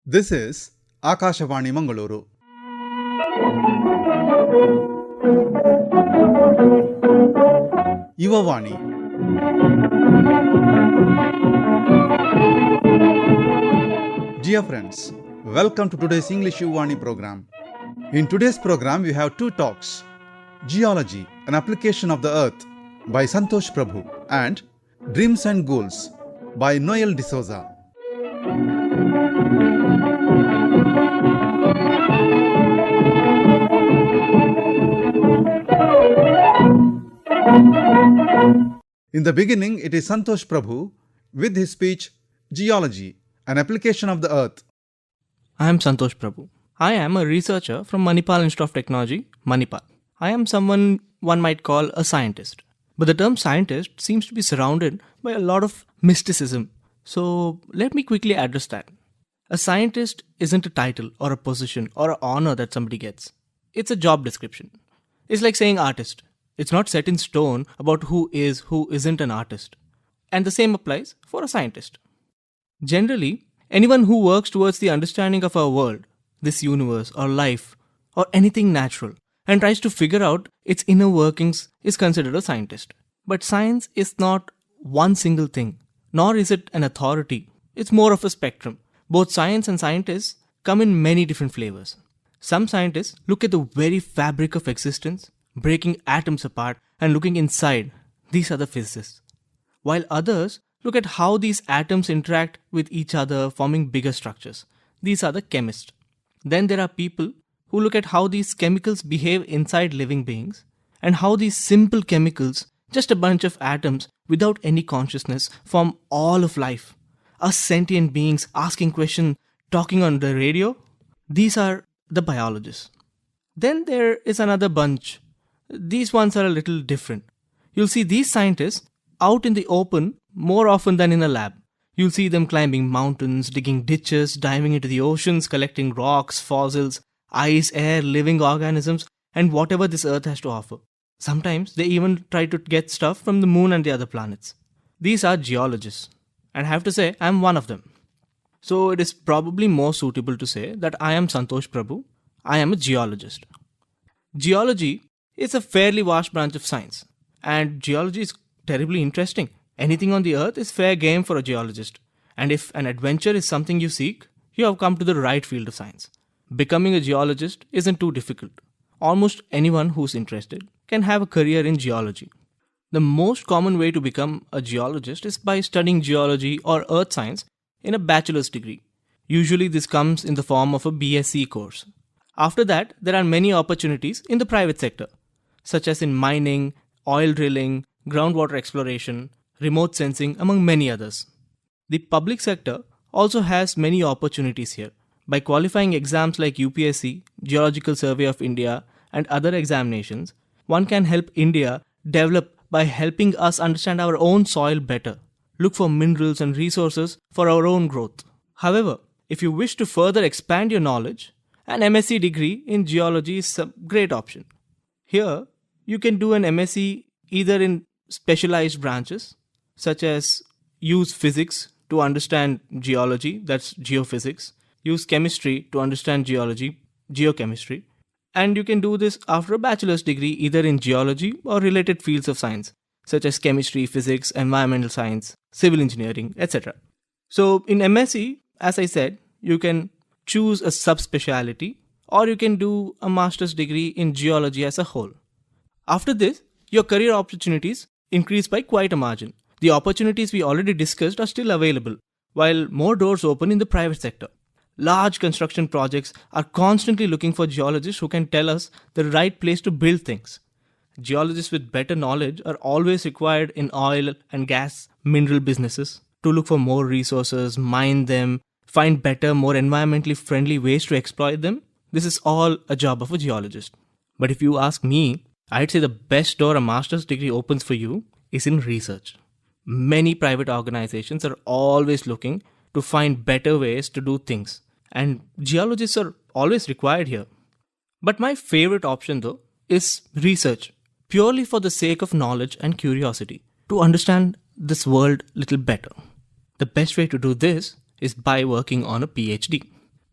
This is Akashavani Mangaluru. Yuvavani. Dear friends, welcome to today's English Yuvavani program. In today's program, we have two talks: Geology, an application of the earth by Santhosh Prabhu, and Dreams and Goals by Noel D'Souza. In the beginning, it is Santhosh Prabhu with his speech, Geology, an application of the earth. I am Santhosh Prabhu. I am a researcher from Manipal Institute of Technology, Manipal. I am someone one might call a scientist. But the term scientist seems to be surrounded by a lot of mysticism. So let me quickly address that. A scientist isn't a title or a position or an honor that somebody gets. It's a job description. It's like saying artist. It's not set in stone about who isn't an artist. And the same applies for a scientist. Generally, anyone who works towards the understanding of our world, this universe or life or anything natural, and tries to figure out its inner workings is considered a scientist. But science is not one single thing, nor is it an authority. It's more of a spectrum. Both science and scientists come in many different flavors. Some scientists look at the very fabric of existence, breaking atoms apart and looking inside. These are the physicists. While others look at how these atoms interact with each other, forming bigger structures. These are the chemists. Then there are people who look at how these chemicals behave inside living beings and how these simple chemicals, just a bunch of atoms without any consciousness, form all of life. Us sentient beings asking questions, talking on the radio. These are the biologists. Then there is another bunch. These ones are a little different. You'll see these scientists out in the open more often than in a lab. You'll see them climbing mountains, digging ditches, diving into the oceans, collecting rocks, fossils, ice, air, living organisms, and whatever this earth has to offer. Sometimes they even try to get stuff from the moon and the other planets. These are geologists. And I have to say, I'm one of them. So it is probably more suitable to say that I am Santhosh Prabhu. I am a geologist. Geology is a fairly vast branch of science. And geology is terribly interesting. Anything on the earth is fair game for a geologist. And if an adventure is something you seek, you have come to the right field of science. Becoming a geologist isn't too difficult. Almost anyone who's interested can have a career in geology. The most common way to become a geologist is by studying geology or earth science in a bachelor's degree. Usually this comes in the form of a BSc course. After that, there are many opportunities in the private sector, such as in mining, oil drilling, groundwater exploration, remote sensing, among many others. The public sector also has many opportunities here. By qualifying exams like UPSC, Geological Survey of India, and other examinations, one can help India develop by helping us understand our own soil better, look for minerals and resources for our own growth. However, if you wish to further expand your knowledge, an MSc degree in geology is a great option. Here, you can do an MSc either in specialized branches, such as use physics to understand geology, that's geophysics, use chemistry to understand geology, geochemistry, and you can do this after a bachelor's degree either in geology or related fields of science, such as chemistry, physics, environmental science, civil engineering, etc. So in MSc, as I said, you can choose a subspecialty or you can do a master's degree in geology as a whole. After this, your career opportunities increase by quite a margin. The opportunities we already discussed are still available, while more doors open in the private sector. Large construction projects are constantly looking for geologists who can tell us the right place to build things. Geologists with better knowledge are always required in oil and gas, mineral businesses to look for more resources, mine them, find better, more environmentally friendly ways to exploit them. This is all a job of a geologist. But if you ask me, I'd say the best door a master's degree opens for you is in research. Many private organizations are always looking to find better ways to do things, and geologists are always required here. But my favorite option though is research, purely for the sake of knowledge and curiosity, to understand this world little better. The best way to do this is by working on a PhD.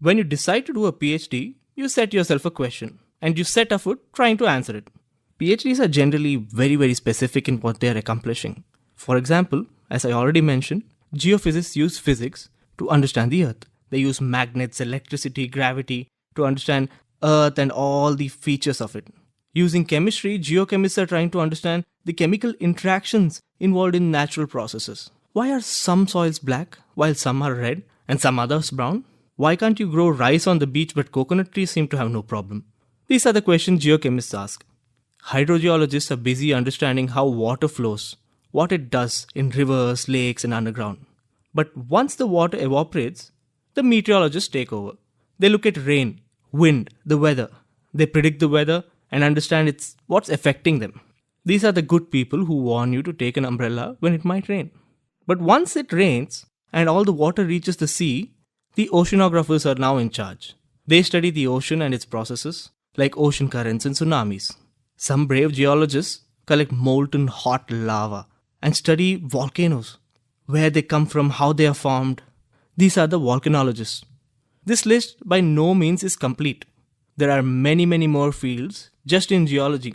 When you decide to do a PhD, you set yourself a question and you set a foot trying to answer it. PhDs are generally very specific in what they are accomplishing. For example, as I already mentioned, geophysicists use physics to understand the Earth. They use magnets, electricity, gravity to understand Earth and all the features of it. Using chemistry, geochemists are trying to understand the chemical interactions involved in natural processes. Why are some soils black while some are red and some others brown? Why can't you grow rice on the beach but coconut trees seem to have no problem? These are the questions geochemists ask. Hydrogeologists are busy understanding how water flows, what it does in rivers, lakes, and underground. But once the water evaporates, the meteorologists take over. They look at rain, wind, the weather. They predict the weather and understand what's affecting them. These are the good people who warn you to take an umbrella when it might rain. But once it rains and all the water reaches the sea, the oceanographers are now in charge. They study the ocean and its processes, like ocean currents and tsunamis. Some brave geologists collect molten hot lava and study volcanoes, where they come from, how they are formed. These are the volcanologists. This list by no means is complete. There are many more fields just in geology.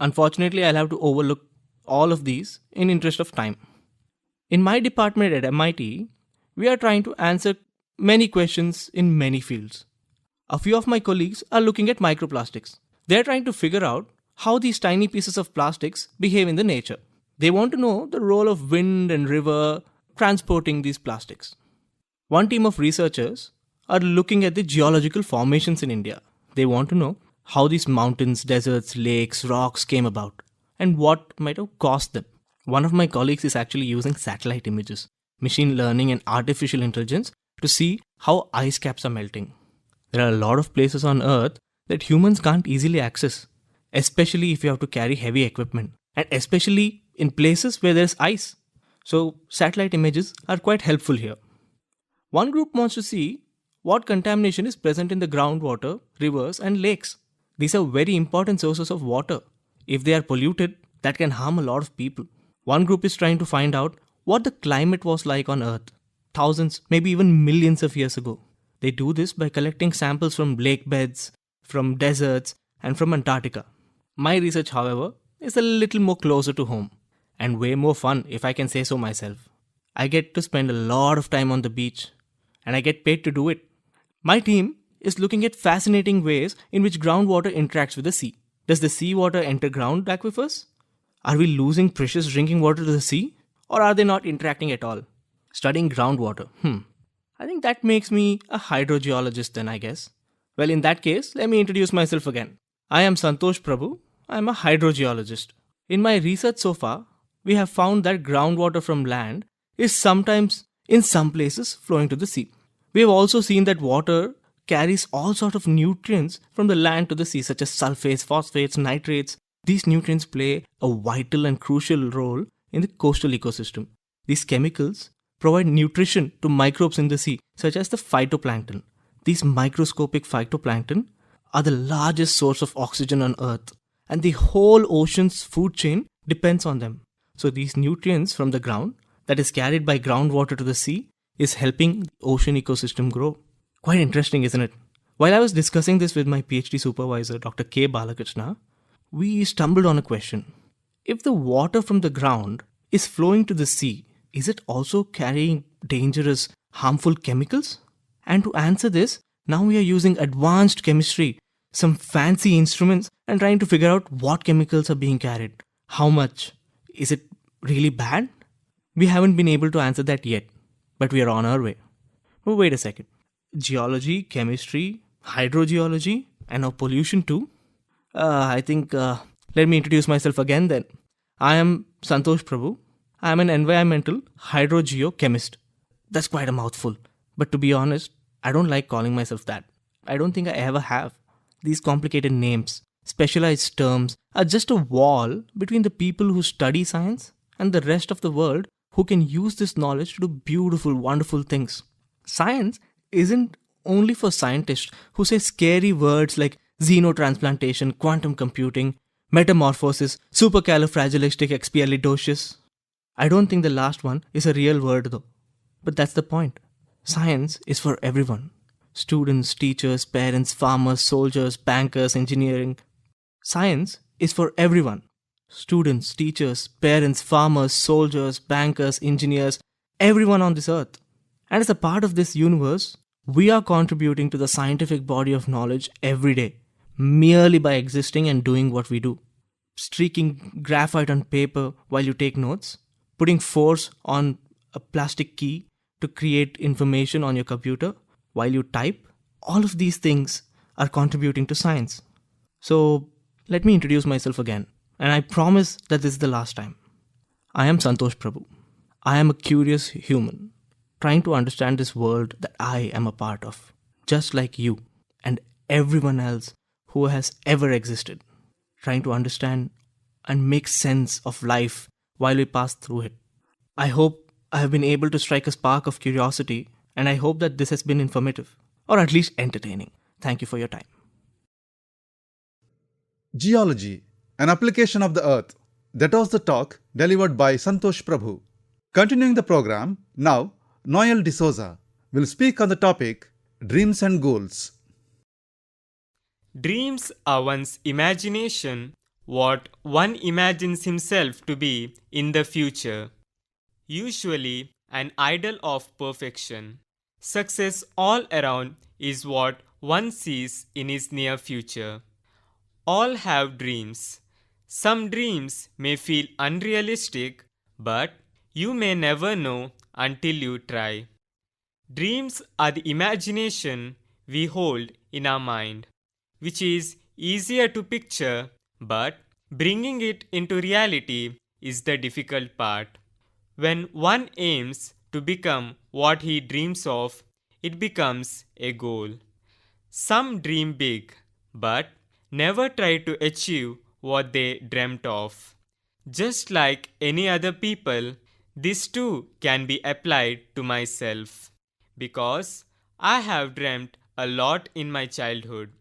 Unfortunately, I'll have to overlook all of these in interest of time. In my department at MIT, we are trying to answer many questions in many fields. A few of my colleagues are looking at microplastics. They are trying to figure out how these tiny pieces of plastics behave in the nature. They want to know the role of wind and river transporting these plastics. One team of researchers are looking at the geological formations in India. They want to know how these mountains, deserts, lakes, rocks came about and what might have caused them. One of my colleagues is actually using satellite images, machine learning and artificial intelligence to see how ice caps are melting. There are a lot of places on Earth that humans can't easily access, especially if you have to carry heavy equipment, and especially in places where there's ice. So satellite images are quite helpful here. One group wants to see what contamination is present in the groundwater, rivers and lakes. These are very important sources of water. If they are polluted, that can harm a lot of people. One group is trying to find out what the climate was like on Earth thousands, maybe even millions of years ago. They do this by collecting samples from lake beds, from deserts, and from Antarctica. My research, however, is a little more closer to home and way more fun, if I can say so myself. I get to spend a lot of time on the beach and I get paid to do it. My team is looking at fascinating ways in which groundwater interacts with the sea. Does the seawater enter ground aquifers? Are we losing precious drinking water to the sea? Or are they not interacting at all? Studying groundwater. I think that makes me a hydrogeologist then, I guess. Well, in that case, let me introduce myself again. I am Santhosh Prabhu. I am a hydrogeologist. In my research so far, we have found that groundwater from land is sometimes, in some places, flowing to the sea. We have also seen that water carries all sorts of nutrients from the land to the sea, such as sulfates, phosphates, nitrates. These nutrients play a vital and crucial role in the coastal ecosystem. These chemicals provide nutrition to microbes in the sea, such as the phytoplankton. These microscopic phytoplankton are the largest source of oxygen on Earth, and the whole ocean's food chain depends on them. So these nutrients from the ground that is carried by groundwater to the sea is helping the ocean ecosystem grow. Quite interesting, isn't it? While I was discussing this with my PhD supervisor, Dr. K. Balakrishna, we stumbled on a question. If the water from the ground is flowing to the sea, is it also carrying dangerous, harmful chemicals? And to answer this, now we are using advanced chemistry, some fancy instruments, and trying to figure out what chemicals are being carried. How much? Is it really bad? We haven't been able to answer that yet, but we are on our way. But wait a second. Geology, chemistry, hydrogeology, and now pollution too? Let me introduce myself again then. I am Santhosh Prabhu. I am an environmental hydrogeochemist. That's quite a mouthful. But to be honest, I don't like calling myself that. I don't think I ever have. These complicated names, specialized terms, are just a wall between the people who study science and the rest of the world who can use this knowledge to do beautiful, wonderful things. Science isn't only for scientists who say scary words like xenotransplantation, quantum computing, metamorphosis, supercalifragilisticexpialidocious. I don't think the last one is a real word though. But that's the point. Science is for everyone. students, teachers, parents, farmers, soldiers, bankers, engineering. Science is for everyone. Students, teachers, parents, farmers, soldiers, bankers, engineers, everyone on this earth. And as a part of this universe, we are contributing to the scientific body of knowledge every day, merely by existing and doing what we do. Streaking graphite on paper while you take notes, putting force on a plastic key to create information on your computer while you type, all of these things are contributing to science. So, let me introduce myself again, and I promise that this is the last time. I am Santhosh Prabhu. I am a curious human trying to understand this world that I am a part of, just like you and everyone else who has ever existed, trying to understand and make sense of life while we pass through it. I hope I have been able to strike a spark of curiosity, and I hope that this has been informative, or at least entertaining. Thank you for your time. Geology, an application of the earth. That was the talk delivered by Santhosh Prabhu. Continuing the program, now Noel D'Souza will speak on the topic Dreams and Goals. Dreams are one's imagination, what one imagines himself to be in the future. Usually an ideal of perfection. Success all around is what one sees in his near future. All have dreams. Some dreams may feel unrealistic, but you may never know until you try. Dreams are the imagination we hold in our mind, which is easier to picture, but bringing it into reality is the difficult part. When one aims to become what he dreams of, it becomes a goal. Some dream big, but never try to achieve what they dreamt of. Just like any other people, this too can be applied to myself, because I have dreamt a lot in my childhood.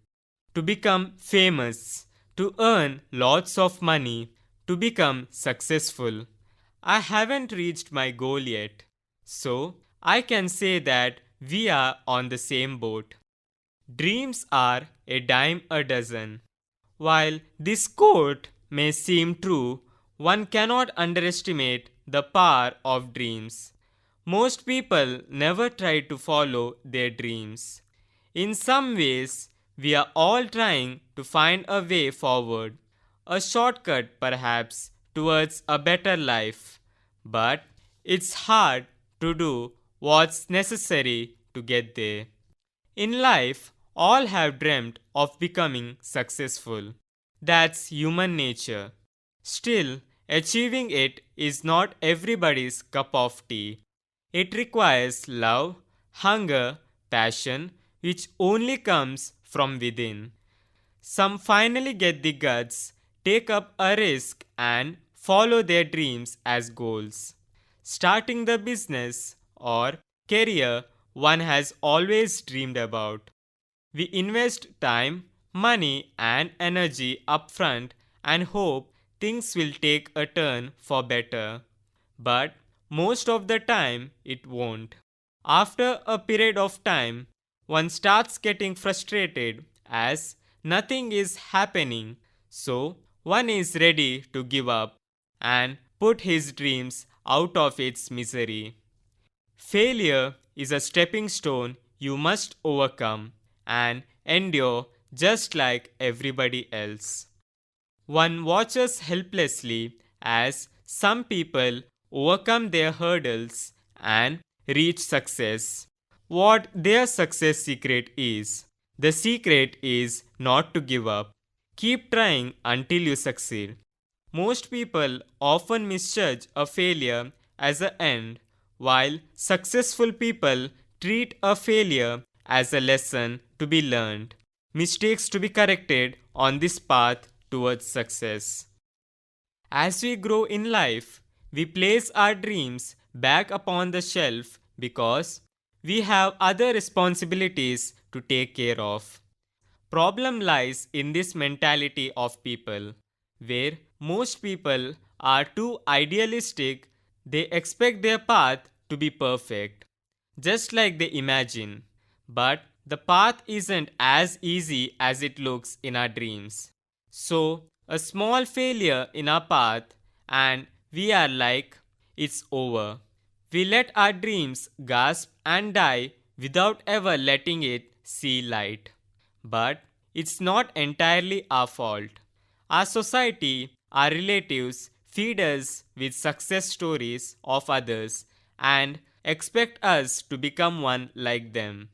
To become famous, to earn lots of money, to become successful. I haven't reached my goal yet, so I can say that we are on the same boat. Dreams are a dime a dozen. While this quote may seem true, one cannot underestimate the power of dreams. Most people never try to follow their dreams. In some ways, we are all trying to find a way forward, a shortcut perhaps towards a better life. But it's hard to do what's necessary to get there. In life, all have dreamt of becoming successful. That's human nature. Still, achieving it is not everybody's cup of tea. It requires love, hunger, passion, which only comes from within. Some finally get the guts, take up a risk, and follow their dreams as goals. Starting the business or career one has always dreamed about. We invest time, money, and energy upfront and hope things will take a turn for better. But most of the time, it won't. After a period of time, one starts getting frustrated as nothing is happening, so one is ready to give up and put his dreams out of its misery. Failure is a stepping stone you must overcome and endure just like everybody else. One watches helplessly as some people overcome their hurdles and reach success. What their success secret is? The secret is not to give up. Keep trying until you succeed. Most people often misjudge a failure as an end, while successful people treat a failure as a lesson to be learned, mistakes to be corrected on this path towards success. As we grow in life, we place our dreams back upon the shelf because we have other responsibilities to take care of. Problem lies in this mentality of people, where most people are too idealistic. They expect their path to be perfect, just like they imagine. But The path isn't as easy as it looks in our dreams. So, a small failure in our path, and we are like, it's over. We let our dreams gasp and die without ever letting it see light. But it's not entirely our fault. Our society, our relatives feed us with success stories of others and expect us to become one like them.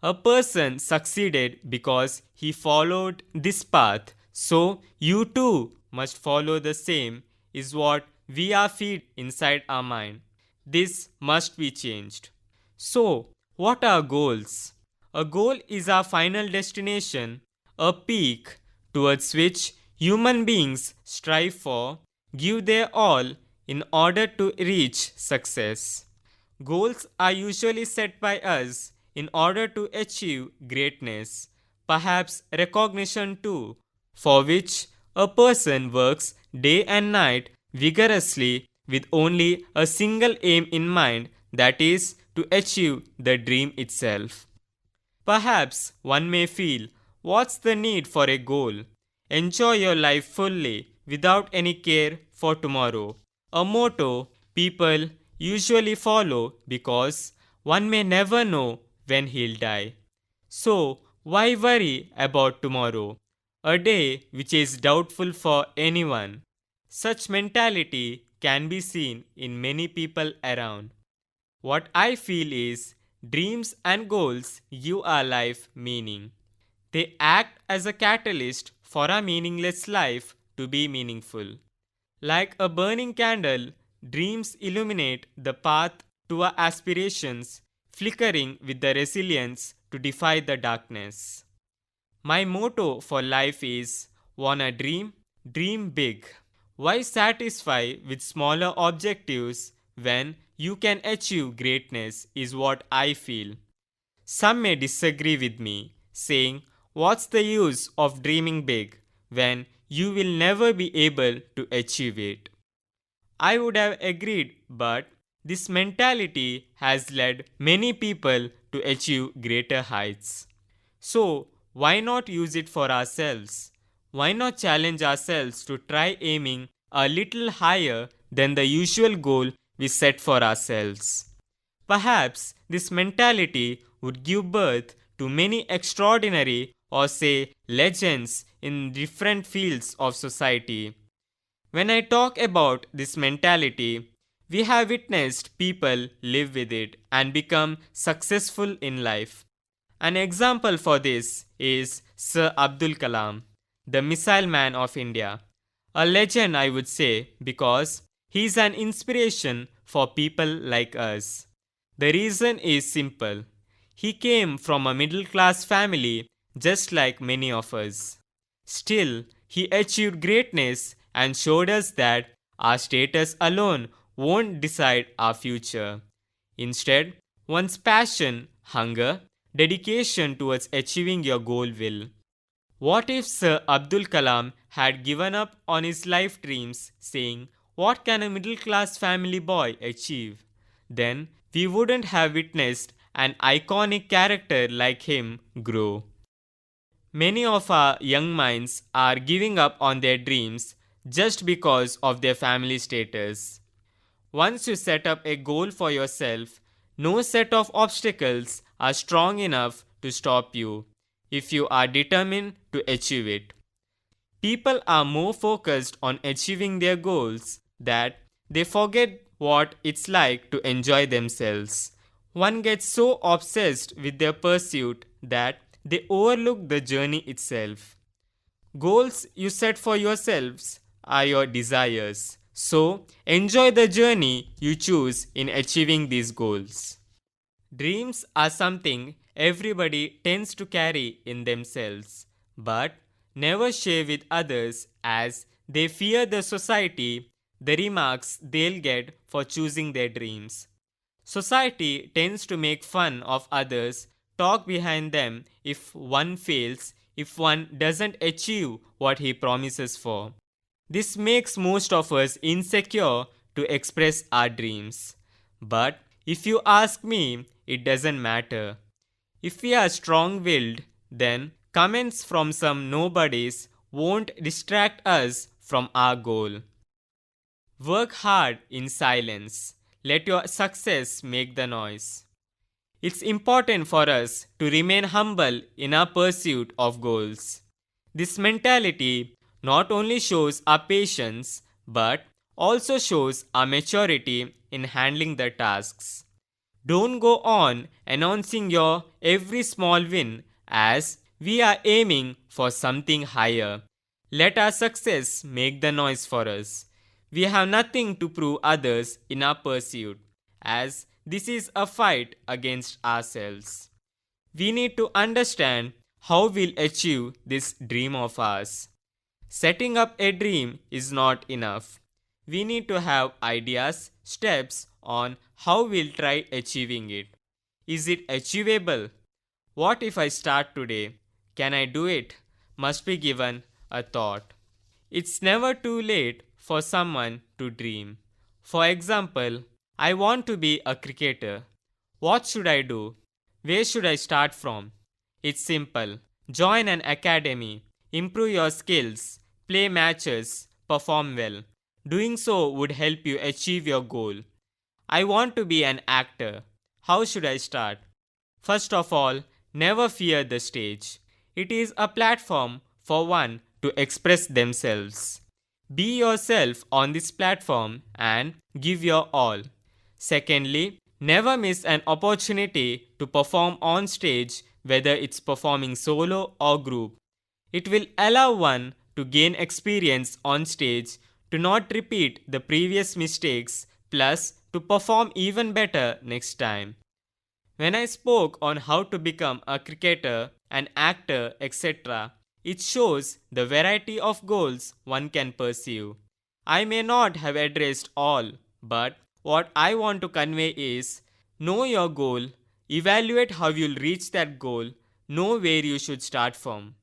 A person succeeded because he followed this path, so you too must follow the same, is what we are feed inside our mind. This must be changed. So, what are goals? A goal is our final destination, a peak towards which human beings strive for, give their all in order to reach success. Goals are usually set by us in order to achieve greatness, perhaps recognition too, for which a person works day and night vigorously with only a single aim in mind, that is, to achieve the dream itself. Perhaps one may feel, what's the need for a goal? Enjoy your life fully without any care for tomorrow. A motto people usually follow because one may never know when he'll die. So, why worry about tomorrow? A day which is doubtful for anyone. Such mentality can be seen in many people around. What I feel is dreams and goals give our life meaning. They act as a catalyst for our meaningless life to be meaningful. Like a burning candle, dreams illuminate the path to our aspirations, flickering with the resilience to defy the darkness. My motto for life is wanna dream? Dream big. Why satisfy with smaller objectives when you can achieve greatness is what I feel. Some may disagree with me, saying, what's the use of dreaming big when you will never be able to achieve it? I would have agreed, but this mentality has led many people to achieve greater heights. So, why not use it for ourselves? Why not challenge ourselves to try aiming a little higher than the usual goal we set for ourselves? Perhaps this mentality would give birth to many extraordinary or say legends in different fields of society. When I talk about this mentality, we have witnessed people live with it and become successful in life. An example for this is Sir Abdul Kalam, the missile man of India. A legend, I would say, because he is an inspiration for people like us. The reason is simple. He came from a middle class family just like many of us. Still, he achieved greatness and showed us that our status alone won't decide our future. Instead, one's passion, hunger, dedication towards achieving your goal will. What if Sir Abdul Kalam had given up on his life dreams, saying, what can a middle class family boy achieve? Then we wouldn't have witnessed an iconic character like him grow. Many of our young minds are giving up on their dreams just because of their family status. Once you set up a goal for yourself, no set of obstacles are strong enough to stop you if you are determined to achieve it. People are more focused on achieving their goals that they forget what it's like to enjoy themselves. One gets so obsessed with their pursuit that they overlook the journey itself. Goals you set for yourselves are your desires. So, enjoy the journey you choose in achieving these goals. Dreams are something everybody tends to carry in themselves, but never share with others as they fear the society, the remarks they'll get for choosing their dreams. Society tends to make fun of others, talk behind them if one fails, if one doesn't achieve what he promises for. This makes most of us insecure to express our dreams. But if you ask me, it doesn't matter. If we are strong willed, then comments from some nobodies won't distract us from our goal. Work hard in silence. Let your success make the noise. It's important for us to remain humble in our pursuit of goals. This mentality not only shows our patience but also shows our maturity in handling the tasks. Don't go on announcing your every small win as we are aiming for something higher. Let our success make the noise for us. We have nothing to prove others in our pursuit, as this is a fight against ourselves. We need to understand how we'll achieve this dream of ours. Setting up a dream is not enough. We need to have ideas, steps on how we'll try achieving it. Is it achievable? What if I start today? Can I do it? Must be given a thought. It's never too late for someone to dream. For example, I want to be a cricketer. What should I do? Where should I start from? It's simple. Join an academy, improve your skills, play matches, perform well. Doing so would help you achieve your goal. I want to be an actor. How should I start? First of all, never fear the stage. It is a platform for one to express themselves. Be yourself on this platform and give your all. Secondly, never miss an opportunity to perform on stage, whether it's performing solo or group. It will allow one to gain experience on stage, to not repeat the previous mistakes, plus to perform even better next time. When I spoke on how to become a cricketer, an actor, etc., it shows the variety of goals one can pursue. I may not have addressed all, but what I want to convey is know your goal, evaluate how you'll reach that goal, know where you should start from.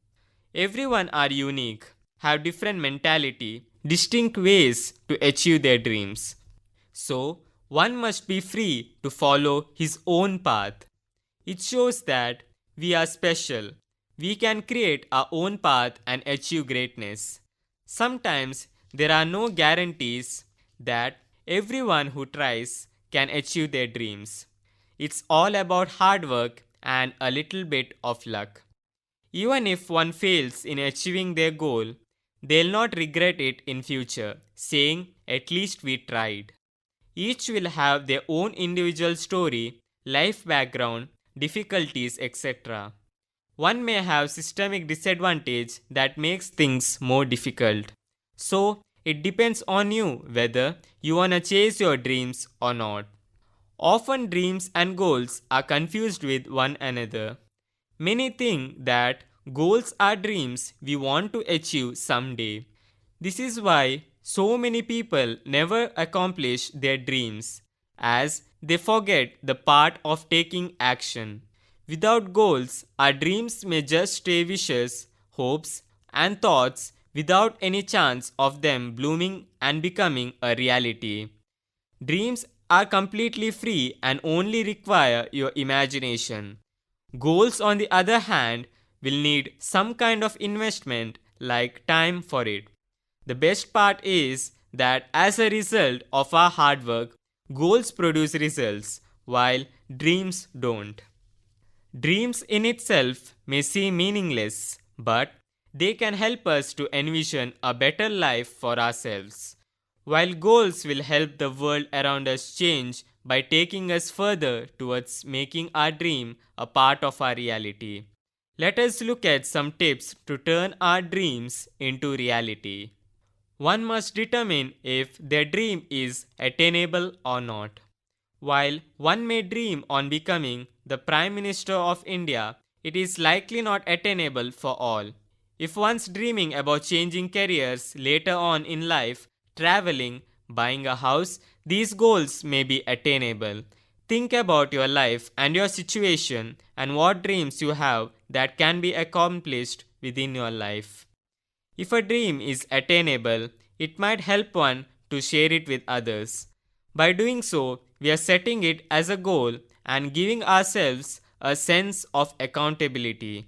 Everyone are unique, have different mentality, distinct ways to achieve their dreams. So, one must be free to follow his own path. It shows that we are special. We can create our own path and achieve greatness. Sometimes there are no guarantees that everyone who tries can achieve their dreams. It's all about hard work and a little bit of luck. Even if one fails in achieving their goal, they'll not regret it in future, saying, at least we tried. Each will have their own individual story, life background, difficulties, etc. One may have systemic disadvantage that makes things more difficult. So, it depends on you whether you wanna chase your dreams or not. Often dreams and goals are confused with one another. Many think that goals are dreams we want to achieve someday. This is why so many people never accomplish their dreams, as they forget the part of taking action. Without goals, our dreams may just stay wishes, hopes, and thoughts without any chance of them blooming and becoming a reality. Dreams are completely free and only require your imagination. Goals, on the other hand, will need some kind of investment like time for it. The best part is that as a result of our hard work, goals produce results while dreams don't. Dreams in itself may seem meaningless, but they can help us to envision a better life for ourselves. While goals will help the world around us change by taking us further towards making our dream a part of our reality. Let us look at some tips to turn our dreams into reality. One must determine if their dream is attainable or not. While one may dream on becoming the Prime Minister of India, it is likely not attainable for all. If one's dreaming about changing careers later on in life, traveling, buying a house, these goals may be attainable. Think about your life and your situation and what dreams you have that can be accomplished within your life. If a dream is attainable, it might help one to share it with others. By doing so, we are setting it as a goal and giving ourselves a sense of accountability.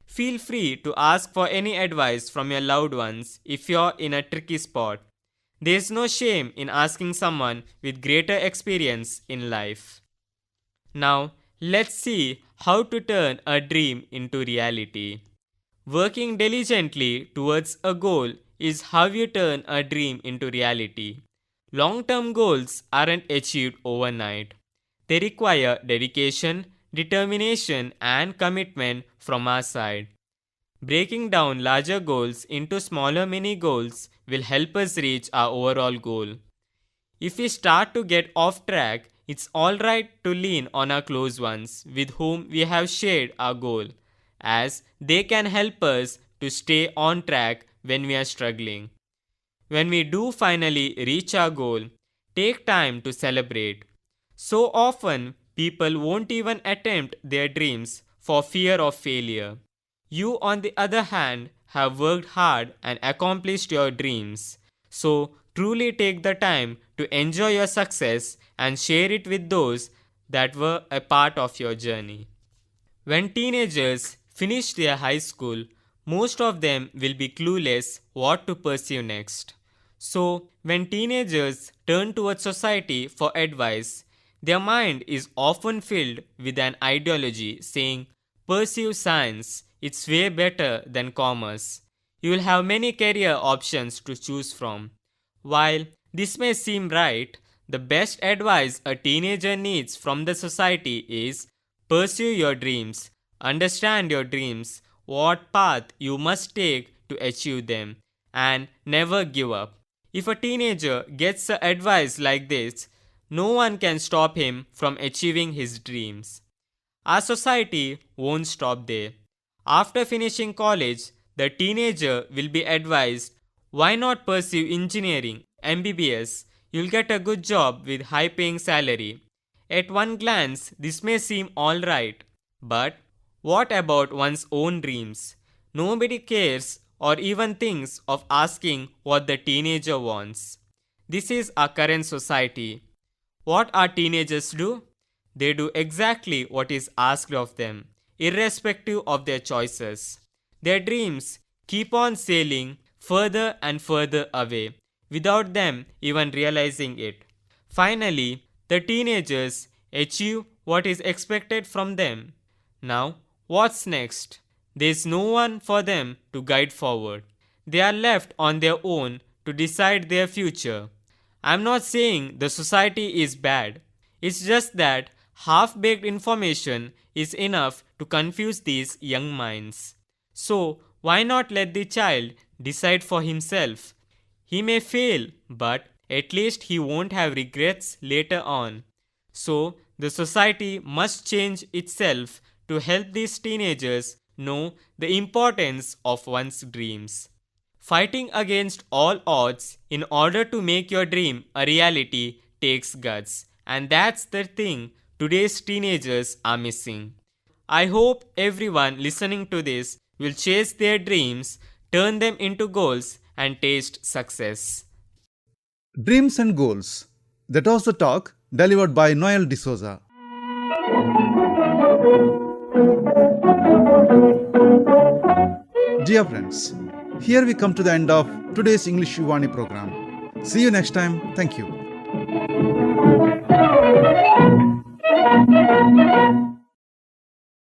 Feel free to ask for any advice from your loved ones if you're in a tricky spot. There is no shame in asking someone with greater experience in life. Now, let's see how to turn a dream into reality. Working diligently towards a goal is how you turn a dream into reality. Long-term goals aren't achieved overnight. They require dedication, determination, and commitment from our side. Breaking down larger goals into smaller mini goals will help us reach our overall goal. If we start to get off track, it's alright to lean on our close ones with whom we have shared our goal, as they can help us to stay on track when we are struggling. When we do finally reach our goal, take time to celebrate. So often, people won't even attempt their dreams for fear of failure. You, on the other hand, have worked hard and accomplished your dreams. So, truly take the time to enjoy your success and share it with those that were a part of your journey. When teenagers finish their high school, most of them will be clueless what to pursue next. So, when teenagers turn towards society for advice, their mind is often filled with an ideology saying, pursue science, it's way better than commerce. You will have many career options to choose from. While this may seem right, the best advice a teenager needs from the society is pursue your dreams, understand your dreams, what path you must take to achieve them, and never give up. If a teenager gets advice like this, no one can stop him from achieving his dreams. Our society won't stop there. After finishing college, the teenager will be advised, why not pursue engineering, MBBS? You'll get a good job with high paying salary. At one glance, this may seem alright, but what about one's own dreams? Nobody cares or even thinks of asking what the teenager wants. This is our current society. What our teenagers do? They do exactly what is asked of them, irrespective of their choices. Their dreams keep on sailing further and further away, without them even realizing it. Finally, the teenagers achieve what is expected from them. Now, what's next? There's no one for them to guide forward. They are left on their own to decide their future. I'm not saying the society is bad. It's just that half-baked information is enough to confuse these young minds. So, why not let the child decide for himself? He may fail, but at least he won't have regrets later on. So, the society must change itself to help these teenagers know the importance of one's dreams. Fighting against all odds in order to make your dream a reality takes guts, and that's the thing today's teenagers are missing. I hope everyone listening to this will chase their dreams, turn them into goals, and taste success. Dreams and goals. That was the talk delivered by Noel D'Souza. Dear friends, here we come to the end of today's English Yuvavani program. See you next time. Thank you.